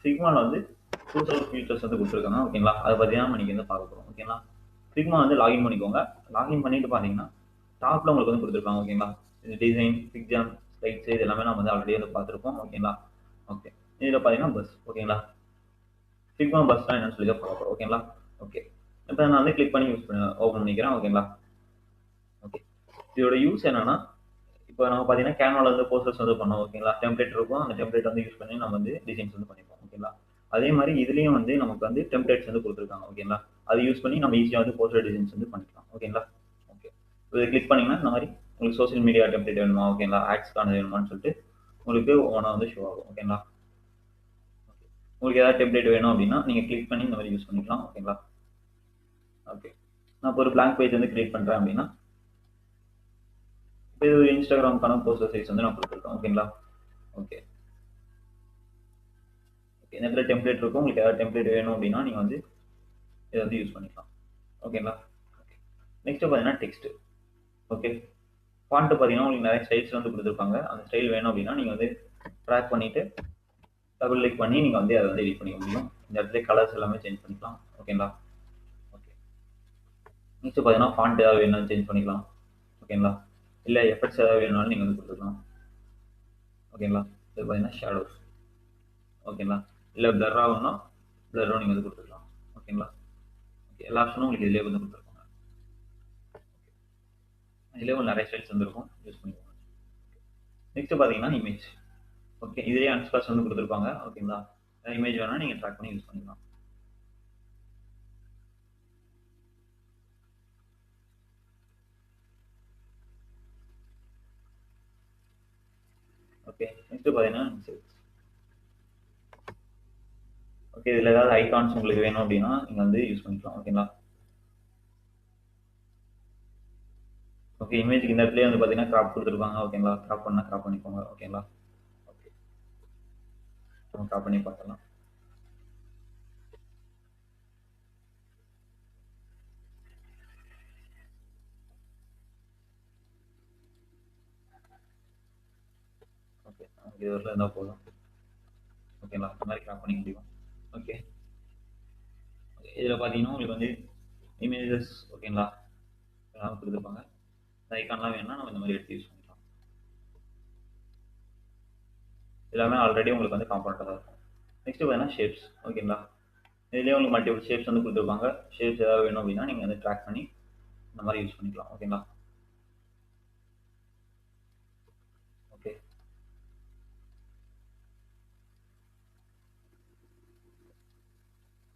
ஃபிக்மாவில் வந்து புதுசாக ஃபீச்சர்ஸ் வந்து கொடுத்துருக்காங்க ஓகேங்களா. அதை பற்றி தான் நம்ம வந்து பார்க்க போகிறோம் ஓகேங்களா. ஃபிக்மா வந்து லாகின் பண்ணிக்கோங்க. லாகின் பண்ணிட்டு பார்த்தீங்கன்னா டாப்பில் உங்களுக்கு வந்து கொடுத்துருப்பாங்க ஓகேங்களா. இது டிசைன், பிக்ஜாம், ஸ்லைட்ஸ் இது எல்லாமே நம்ம வந்து ஆல்ரெடி வந்து பார்த்துருப்போம் ஓகேங்களா. ஓகே, இதில் பார்த்தீங்கன்னா பஸ் ஓகேங்களா. ஃபிக்மா பஸ்லாம் என்னன்னு சொல்லி தான் பார்க்க போகிறோம் ஓகேங்களா. ஓகே, இப்போ நான் வந்து கிளிக் பண்ணி ஓப்பன் பண்ணிக்கிறேன் ஓகேங்களா. ஓகே, இதோட யூஸ் என்னன்னா, இப்போ நம்ம பார்த்தீங்கன்னா கேன்வால வந்து போஸ்டர்ஸ் வந்து பண்ணோம் ஓகேங்களா. டெம்ப்ளேட் இருக்கும், அந்த டெம்ப்ளேட் வந்து யூஸ் பண்ணி நம்ம வந்து டிசைன்ஸ் வந்து பண்ணிப்போம் ஓகேங்களா. அதே மாதிரி இதுலேயும் வந்து நமக்கு வந்து டெம்ப்ளேட்ஸ் வந்து கொடுத்துருக்காங்க ஓகேங்களா. அதை யூஸ் பண்ணி நம்ம ஈஸியாக வந்து போஸ்டர் டிசைன்ஸ் வந்து பண்ணிக்கலாம் ஓகேங்களா. ஓகே, இதை கிளிக் பண்ணிங்கன்னா இந்த மாதிரி உங்களுக்கு சோஷியல் மீடியா டெம்ப்ளேட் வேணுமா ஓகேங்களா, ஆட்ஸ்க்கான வேணுமான்னு சொல்லிட்டு உங்களுக்கு ஒன்றா வந்து ஷோ ஆகும் ஓகேங்களா. உங்களுக்கு ஏதாவது டெம்ப்ளேட் வேணும் அப்படின்னா நீங்கள் கிளிக் பண்ணி இந்த மாதிரி யூஸ் பண்ணிக்கலாம் ஓகேங்களா. ஓகே, நான் இப்போ ஒரு பிளாங்க் பேஜ் வந்து கிரியேட் பண்ணுறேன் அப்படின்னா இப்போ இது ஒரு இன்ஸ்டாகிராமுக்கான போஸ்டர் சைஸ் வந்து நான் கொடுத்துருக்கேன் ஓகேங்களா. ஓகே, இந்த இடத்துல டெம்ப்ளேட் இருக்கும். உங்களுக்கு ஏதாவது டெம்ப்ளேட் வேணும் அப்படின்னா நீங்கள் வந்து இதை வந்து யூஸ் பண்ணிக்கலாம் ஓகேங்களா. ஓகே, நெக்ஸ்ட் பார்த்தீங்கன்னா டெக்ஸ்ட். ஓகே, ஃபாண்ட் பார்த்தீங்கன்னா உங்களுக்கு நிறைய ஸ்டைல்ஸ் வந்து கொடுத்துருப்பாங்க. அந்த ஸ்டைல் வேணும் அப்படின்னா நீங்கள் வந்து ட்ராக் பண்ணிவிட்டு டபுள் கிளிக் பண்ணி நீங்கள் வந்து அதை வந்து எடிட் பண்ணிக்க முடியும். இந்த இடத்துல கலர்ஸ் எல்லாமே சேஞ்ச் பண்ணிக்கலாம் ஓகேங்களா. ஓகே, நெக்ஸ்ட் பார்த்தீங்கன்னா ஃபாண்ட் ஏதாவது வேணும்னு சேஞ்ச் பண்ணிக்கலாம் ஓகேங்களா. இல்லை எஃபெக்ட்ஸ் ஏதாவது வேணும்னாலும் நீங்கள் வந்து கொடுத்துக்கலாம் ஓகேங்களா. இது பார்த்தீங்கன்னா ஷேடோஸ் ஓகேங்களா. இல்லை பிளர் ஆகணும்னா பிளரும் நீங்கள் வந்து கொடுத்துக்கலாம் ஓகேங்களா. ஓகே, எல்லா ஆப்ஷனும் உங்களுக்கு இதிலே வந்து கொடுத்துருக்காங்க. இதிலே ஒரு நிறைய ஸ்டைல்ஸ் வந்துருக்கும், யூஸ் பண்ணிக்கோங்க. நெக்ஸ்ட் பார்த்தீங்கன்னா இமேஜ். ஓகே, இதுலேயே அன்ஸ்பாஸ் வந்து கொடுத்துருப்பாங்க ஓகேங்களா. இமேஜ் வேணால் நீங்கள் ட்ராக் பண்ணி யூஸ் பண்ணிக்கலாம். ஓகே, நெக்ஸ்ட் பார்த்தீங்கன்னா ஓகே, இதில் ஏதாவது ஐகான்ஸ் உங்களுக்கு வேணும் அப்படின்னா நீங்கள் வந்து யூஸ் பண்ணிக்கலாம் ஓகேங்களா. ஓகே, இமேஜுக்கு இந்த இடத்துலேயே வந்து பார்த்தீங்கன்னா கிராப் கொடுத்துருப்பாங்க ஓகேங்களா. கிராப் பண்ணால் கிராப் பண்ணிக்கோங்க ஓகேங்களா. ஓகே, நம்ம கிராப் பண்ணி பார்க்கலாம். ஓகே, நமக்கு இது வரல இருந்தால் போதும் ஓகேங்களா. இந்த மாதிரி கிராப் பண்ணிக்க முடியும். ஓகே, இதில் பார்த்தீங்கன்னா உங்களுக்கு வந்து இமேஜஸ் ஓகேங்களா எல்லாம் கொடுத்துருப்பாங்க. இந்த ஐக்கான்லாம் வேணும்னா நம்ம இந்த மாதிரி எடுத்து யூஸ் பண்ணிக்கலாம். எல்லாமே ஆல்ரெடி உங்களுக்கு வந்து காம்பனண்ட்டாக தான் இருக்கும். நெக்ஸ்ட் பார்த்தீங்கன்னா ஷேப்ஸ் ஓகேங்களா. இதுலேயே உங்களுக்கு மல்டிபிள் ஷேப்ஸ் வந்து கொடுத்துருப்பாங்க. ஷேப்ஸ் ஏதாவது வேணும் அப்படின்னா நீங்கள் வந்து ட்ராக் பண்ணி இந்த மாதிரி யூஸ் பண்ணிக்கலாம் ஓகேங்களா. ஓகே,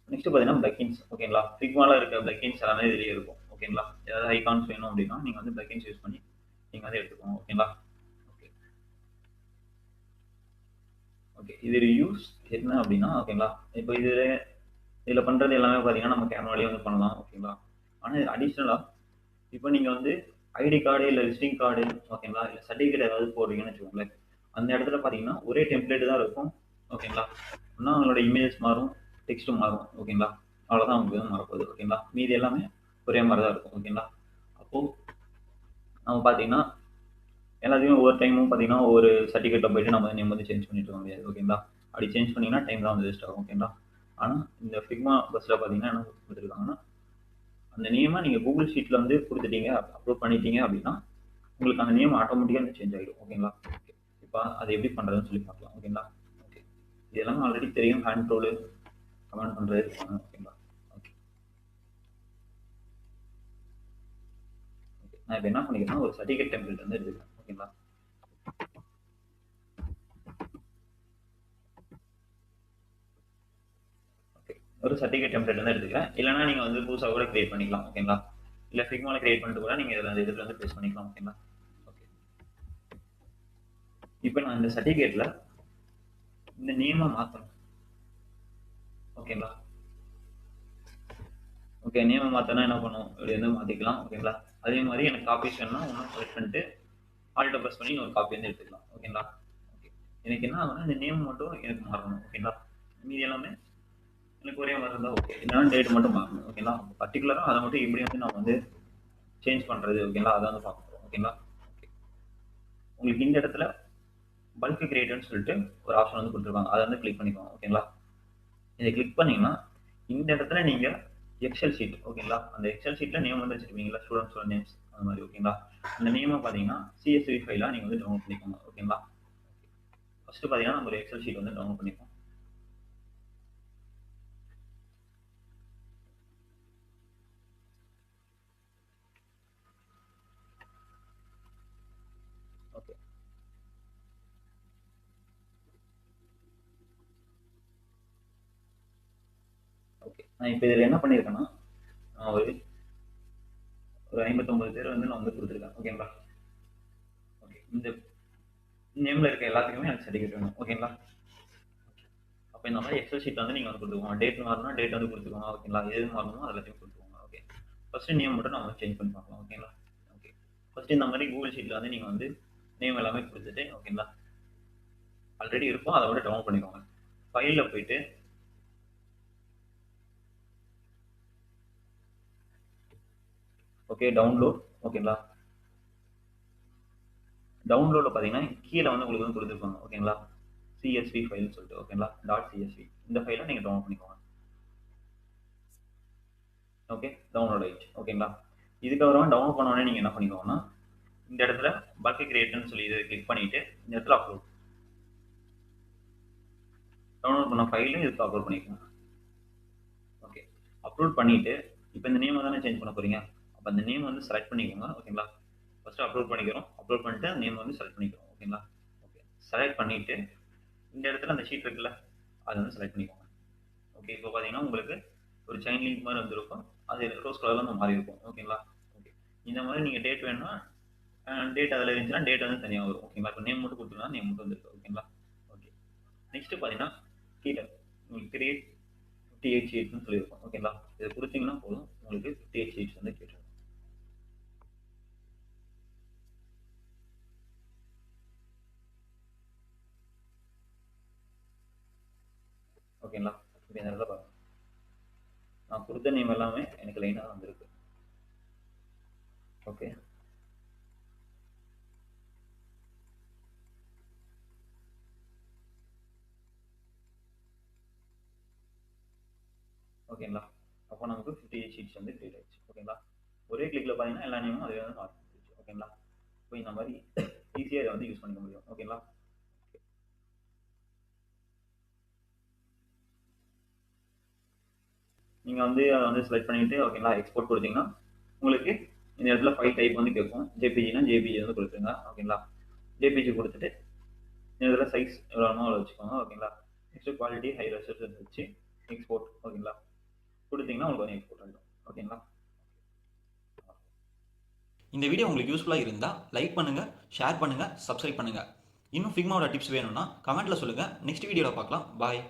நெக்ஸ்ட் பார்த்தீங்கன்னா பிளக்கின்ஸ் ஓகேங்களா. ஃபிக்மால இருக்க பிளக்கின்ஸ் எல்லாமே இதுலேயே இருக்கும் ஓகேங்களா. ஏதாவது ஐகான்ஸ் வேணும் அப்படின்னா நீங்கள் வந்து பிளக்கின்ஸ் யூஸ் பண்ணி நீங்கள் வந்து எடுத்துக்கோங்க ஓகேங்களா. ஓகே, ஓகே, இது யூஸ் என்ன அப்படின்னா ஓகேங்களா. இப்போ இதில் பண்ணுறது எல்லாமே பார்த்தீங்கன்னா நம்ம கேமராலேயே வந்து பண்ணலாம் ஓகேங்களா. ஆனால் அடிஷ்னலாக இப்போ நீங்கள் வந்து ஐடி கார்டு இல்லை விசிட்டிங் கார்டு ஓகேங்களா, இல்லை சர்டிஃபிகேட் ஏதாவது போடுறீங்கன்னு வச்சுக்கோங்களேன். அந்த இடத்துல பார்த்தீங்கன்னா ஒரே டெம்ப்ளேட் தான் இருக்கும் ஓகேங்களா. இன்னும் அவங்களோட இமேஜஸ் மாறும், டெக்ஸ்ட்டும் மாறும் ஓகேங்களா. அவ்வளோதான் உங்களுக்கு வந்து மாறப்போகுது ஓகேங்களா. மீதி எல்லாமே ஒரே மாதிரி தான் இருக்கும் ஓகேங்களா. அப்போது நம்ம பார்த்தீங்கன்னா எல்லாத்தையும் ஒவ்வொரு டைமும் பார்த்தீங்கன்னா ஒவ்வொரு சர்டிஃபிகேட்டில் போயிட்டு நம்ம நேம் வந்து சேஞ்ச் பண்ணிட்டு இருக்க முடியாது ஓகேங்களா. அப்படி சேஞ்ச் பண்ணிங்கன்னா டைம் தான் வந்து வேஸ்ட் ஆகும் ஓகேங்களா. ஆனால் இந்த ஃபிக்மா பஸ்ஸில் பார்த்தீங்கன்னா என்ன கொடுத்துருக்காங்கன்னா அந்த நேமை நீங்கள் கூகுள் ஷீட்டில் வந்து கொடுத்துட்டீங்க, அப்லோட் பண்ணிட்டீங்க அப்படின்னா உங்களுக்கு அந்த நேம் ஆட்டோமேட்டிக்காக சேஞ்ச் ஆகிடும் ஓகேங்களா. ஓகே, இப்போ அது எப்படி பண்ணுறதுன்னு சொல்லி பார்க்கலாம் ஓகேங்களா. ஓகே, இதெல்லாம் ஆல்ரெடி தெரியும், ஹேண்ட் ரோலு கமெண்ட் பண்ணுறது ஓகேங்களா. ஓகே, ஓகே, நான் இப்போ என்ன பண்ணிக்கிறேன்னா ஒரு சர்டிஃபிகேட் டெம்ப்ளேட் வந்து எடுத்துக்கிறேன் ஓகேங்களா. ஓகே, ஒரு சர்டிஃபிகேட் டெம்ப்ளேட் வந்து எடுத்துக்கிறேன். இல்லைனா நீங்கள் வந்து புதுசாக கூட கிரியேட் பண்ணிக்கலாம் ஓகேங்களா. இல்லை ஃபிக்மாவில் கிரியேட் பண்ணிட்டு கூட நீங்கள் இதில் வந்து பேஸ் பண்ணிக்கலாம் ஓகேங்களா. ஓகே, இப்போ நான் இந்த சர்டிஃபிகேட்டில் இந்த நேமை மாற்றணும் ஓகேங்களா. ஓகே, நேமை மாற்றினா என்ன பண்ணும், இப்படி வந்து மாற்றிக்கலாம் ஓகேங்களா. அதே மாதிரி எனக்கு காப்பீஸ் வேணும்னா ஒன்றும் செலக்ட் பண்ணிட்டு ஆல்ட்டை ப்ரெஸ் பண்ணி ஒரு காப்பி வந்து எடுத்துக்கலாம் ஓகேங்களா. ஓகே, எனக்கு என்ன ஆகும்னா இந்த நேம் மட்டும் எனக்கு மாறணும் ஓகேங்களா. மீதி எல்லாமே எனக்கு ஒரே மாதிரி இருந்தால் ஓகே, இல்லைனா டேட் மட்டும் மாறணும் ஓகேங்களா. பர்டிகுலராக அதை மட்டும் எப்படி வந்து நம்ம வந்து சேஞ்ச் பண்ணுறது ஓகேங்களா, அதை வந்து பார்க்க போகிறோம் ஓகேங்களா. ஓகே, உங்களுக்கு இந்த இடத்துல பல்க் கிரியேட்டர்னு சொல்லிட்டு ஒரு ஆப்ஷன் வந்து கொடுத்துருக்காங்க, அதை வந்து கிளிக் பண்ணிக்கோங்க ஓகேங்களா. இதை கிளிக் பண்ணீங்கன்னா இந்த இடத்துல நீங்க எக்ஸல் ஷீட் ஓகேங்களா, அந்த எக்ஸல் ஷீட்ல நேம் வந்து வச்சிருப்பீங்களா, ஸ்டூடெண்ட்ஸோட நேம்ஸ் அந்த மாதிரி ஓகேங்களா. அந்த நேமை பார்த்தீங்கன்னா CSV ஃபைலா நீங்க வந்து டவுன்லோட் பண்ணிக்கோங்க ஓகேங்களா. ஃபர்ஸ்ட் பார்த்தீங்கன்னா நம்ம ஒரு எக்ஸல் ஷீட் வந்து டவுன்லோட் பண்ணிப்போம். ஓகே ஓகே நான் இப்போ இதில் என்ன பண்ணியிருக்கேன்னா, நான் ஒரு 59 பேர் வந்து நான் வந்து கொடுத்துருக்கேன் ஓகேங்களா. ஓகே இந்த நேம்ல இருக்க எல்லாத்துக்குமே எனக்கு சர்டிஃபிகேட் வேணும் ஓகேங்களா. அப்போ இந்த மாதிரி எக்ஸல் ஷீட் வந்து நீங்கள் வந்து கொடுத்துக்கோங்க. டேட் மாறினா டேட் வந்து கொடுத்துக்கோங்க ஓகேங்களா. எது மாறணுமோ அது எல்லாத்தையும் கொடுத்துக்கோங்க. ஓகே ஃபர்ஸ்ட் நேம் மட்டும் நம்ம சேஞ்ச் பண்ணி பார்க்கலாம் ஓகேங்களா. ஓகே ஃபர்ஸ்ட் இந்த மாதிரி கூகுள் ஷீட்டில் வந்து நீங்கள் வந்து நேம் எல்லாமே கொடுத்துட்டு ஓகேங்களா, ஆல்ரெடி இருக்கும் அதை விட டவுன்லோட் பண்ணிக்கோங்க. ஃபைலில் போயிட்டு ஓகே டவுன்லோட் ஓகேங்களா. டவுன்லோடில் பார்த்தீங்கன்னா கீழே வந்து உங்களுக்கு வந்து கொடுத்துருப்பாங்க ஓகேங்களா, CSV ஃபைல்னு சொல்லிட்டு ஓகேங்களா, .csv இந்த ஃபைலை நீங்கள் டவுன்லோட் பண்ணிக்கோங்க. ஓகே டவுன்லோட் ஆயிடுச்சு ஓகேங்களா. இதுக்கப்புறமா டவுன்லோட் பண்ண உடனே நீங்கள் என்ன பண்ணிக்கோங்கன்னா, இந்த இடத்துல பல்க் கிரியேட்னு சொல்லி இதை கிளிக் பண்ணிட்டு இந்த இடத்துல அப்லோட், டவுன்லோட் பண்ண ஃபைலும் இதுக்கு அப்லோட் பண்ணிக்கோங்க. ஓகே அப்லோட் பண்ணிட்டு இப்போ இந்த நேம் தானே சேஞ்ச் பண்ண போறீங்க, அப்போ அந்த நேம் வந்து செலக்ட் பண்ணிக்கோங்க ஓகேங்களா. ஃபர்ஸ்ட் அப்லோட் பண்ணிக்கிறோம், அப்லோட் பண்ணிட்டு நேம் வந்து செலக்ட் பண்ணிக்கிறோம் ஓகேங்களா. ஓகே செலக்ட் பண்ணிட்டு இந்த இடத்துல அந்த ஷீட் இருக்குல்ல அதை வந்து செலக்ட் பண்ணிக்கோங்க. ஓகே இப்போ பார்த்தீங்கன்னா உங்களுக்கு ஒரு செயின் லிங்க் மாதிரி வந்துருக்கும், அது ரோஸ் கலரில் அந்த மாதிரி இருக்கும் ஓகேங்களா. ஓகே இந்த மாதிரி நீங்கள் டேட் வேணும்னா டேட் அதில் இருந்துச்சுன்னா டேட் வந்து தனியாக வரும் ஓகேங்களா. இப்போ நேம் மட்டும் கொடுத்துருந்தா நேம் மட்டும் வந்துருக்கு ஓகேங்களா. ஓகே நெக்ஸ்ட் பார்த்தீங்கன்னா கீழே உங்களுக்கு கிரியேட் 58 ஷீட்னு சொல்லியிருக்கோம் ஓகேங்களா. இதை கொடுத்தீங்கன்னா போதும், உங்களுக்கு 58 ஷீட்ஸ் வந்து கேட்டுரும் ஓகேங்களா. இப்போ இந்த இடத்துல பாருங்க, நான் கொடுத்த நேம் எல்லாமே எனக்கு லைனாக வந்திருக்கு. ஓகே ஓகேங்களா. அப்போ நமக்கு 58 ஷீட்ஸ் வந்து கிரியேட் ஆயிடுச்சு ஓகேங்களா. ஒரே கிளிக்கில் பார்த்தீங்கன்னா எல்லா நேமும் அதே வந்து மாற்றி கொடுத்துருச்சு ஓகேங்களா. இப்போ இந்த மாதிரி ஈஸியாக இதை வந்து யூஸ் பண்ணிக்க முடியும் ஓகேங்களா. நீங்கள் வந்து அதை வந்து செலக்ட் பண்ணிட்டு ஓகேங்களா எக்ஸ்போர்ட் கொடுத்தீங்கன்னா உங்களுக்கு இந்த இடத்துல ஃபைல் டைப் வந்து கேட்கும். ஜேபிஜினா ஜேபிஜி வந்து கொடுத்துருங்க ஓகேங்களா. ஜேபிஜி கொடுத்துட்டு இந்த இடத்துல சைஸ் எவ்வளோ வேணுமோ அவ்வளோ வச்சுக்கோங்க ஓகேங்களா. நெக்ஸ்ட் குவாலிட்டி ஹை ரெசல்யூஷன் வச்சு எக்ஸ்போர்ட் ஓகேங்களா கொடுத்தீங்கன்னா உங்களுக்கு வந்து எக்ஸ்போர்ட் ஆகிடும் ஓகேங்களா. இந்த வீடியோ உங்களுக்கு யூஸ்ஃபுல்லாக இருந்தால் லைக் பண்ணுங்கள், ஷேர் பண்ணுங்கள், சப்ஸ்கிரைப் பண்ணுங்கள். இன்னும் ஃபிக்மாவோட டிப்ஸ் வேணும்னா கமெண்ட்டில் சொல்லுங்கள். நெக்ஸ்ட் வீடியோவில் பார்க்கலாம். பாய்.